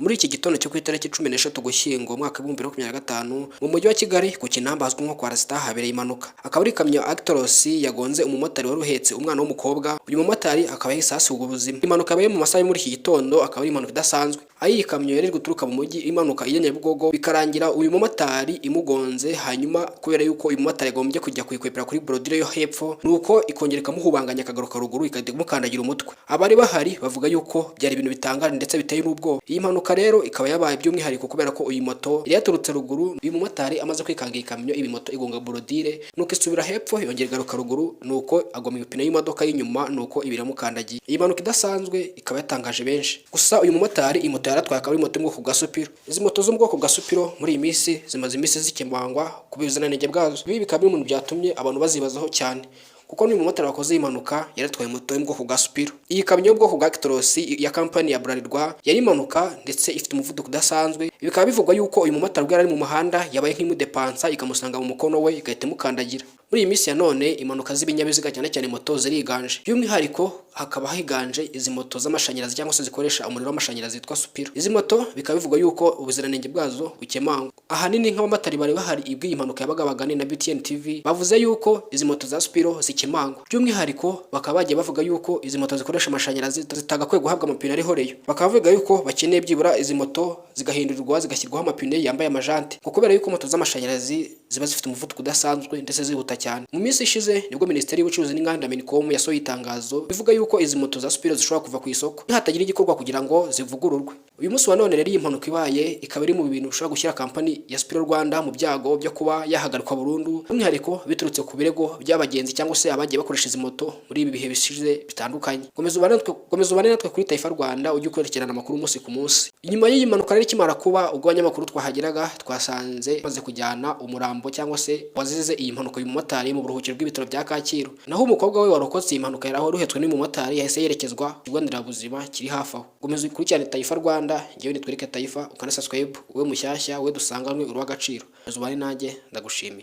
Muri iki gitondo cyo ku itariki 13 Ugushyingo umwaka wa 2025 mu mujyi wa Kigali ku Kinamba hazwi nko kwa Rasta habereye impanuka. Akaba ari ikamyo Actros yagonze umumotari wari uhetse umwana w'umukobwa. Uyu mumotari akaba yahise asiga ubuzima. Impanuka yabaye mu masaha muri iki gitondo akaba ari impanuka idasanzwe. Iyi kamyo yari guturuka mu mujyi imanuka ijya Nyabugogo bikarangira uyu mumotari imugonze, hanyuma kubera yuko uyu mumotari yagombye kujya kuyikwepera kuri brodire yo hepfo nuko ikongera ikamuhubanganya akagaruka ruguru ikamukandagira umutwe. Abari bahari bavuga yuko byari ibintu bitangaje ndetse biteye n'ubwo. Iyi mpanuka rero ikaba yabaye by'umwihariko kubera ko uyu moto yari yaturutse ruguru, uyu mumotari amaze kwikanga ikamyo ibi moto igonga brodire nuko isubira hepfo yongera igaruka ruguru nuko agoma ipine y'imodoka y'inyuma nuko ibiramukandagiye. Iyi mpanuka idasanzwe ikaba yatangaje benshi. Gusa uyu mumotari imoto yaratwaye akaba ari moto mu bwoko bwa Supiro. Izi moto zo mu bwoko bwa Supiro muri iyi minsi zimaze iminsi zikemangwa kubizananege bwazo. Ibi bikaba biri mu byatumye abantu bazibazaho cyane kuko n'uyu mumotari wakoze impanuka yaratwaye moto mu bwoko bwa Supiro. Iyi kamyo y'ubwoko bwa Actros ya kampani ya Bralirwa yari impanuka ndetse ifite umuvuduko udasanzwe. Bikaba bivugwa yuko uyu mumotari ubwo yari mu muhanda yabaye nk'imudepansa ikamusanga mu mukono we igahita imukandagira. Muri iyi minsi ya none impanuka z'ibinyabiziga cyane cyane moto ziriganje. By'umwihariko hakaba higanje izi moto z'amashanyarazi cyangwa se zikoresha umuriro w'amashanyarazi zitwa Supiro. Izi moto bikaba bivugwa yuko ubuziranenge bwazo bukemangwa. Ahanini nk'abamotari bari bahari ibwi impanuka yabaga bagane na BTN TV bavuze yuko izi moto za Supiro zikemangwa. By'umwihariko bakaba bagiye bavuga yuko izi moto zikoresha amashanyarazi zitagakwiye guhabwa amapine ari horeyo. Bakaba bavuga yuko bakeneye byibura izi moto zigahindurirwa zigashyirwaho amapine yambaye amajante kuko kubera yuko moto z'amashanyarazi ziba zifite umuvuduko udasanzwe ndetse zihuta cyane. Mu minsi ishize nibwo Minisiteri y'Ubucuruzi n'Inganda Minicom yasohoye itangazo bivuga yuko izi moto za Supiro zishobora kuva ku isoko hatagira igikorwa kugira ngo zivugururwe. Uyu munsi wa none rero iyi mpanuka ibaye ikaba iri mu bintu bishobora gushyira kampani ya Supiro Rwanda mu byago byo kuba yahagarikwa burundu, by'umwihariko biturutse ku birego by'abagenzi cyangwa se abagiye bakoresha izi moto muri ibi bihe bishize bitandukanye. Komeza ubane natwe kuri Taifa Rwanda ujye ukurikirana amakuru umunsi ku munsi. Inyuma y'iyi mpanuka rero ikimara kuba ubwo abanyamakuru twahageraga twasanze maze kujyana umurambo cyangwa se wazize iyi mpanuka uyu mumotari mu buruhukiro bw'ibitaro bya Kacyiru. Naho umukobwa we warokotse iyi mpanuka yari aho ruhetswe n'uyu mumotari yahise yerekezwa ku kigo nderabuzima kiri hafi aho. Komeza ukurikirane Taifa Rwanda, ngewe nitwereke Taifa ukana subscribe, wowe mushyashya wowe dusanganwe urw'agaciro. Uzubane nanjye ndagushimiye.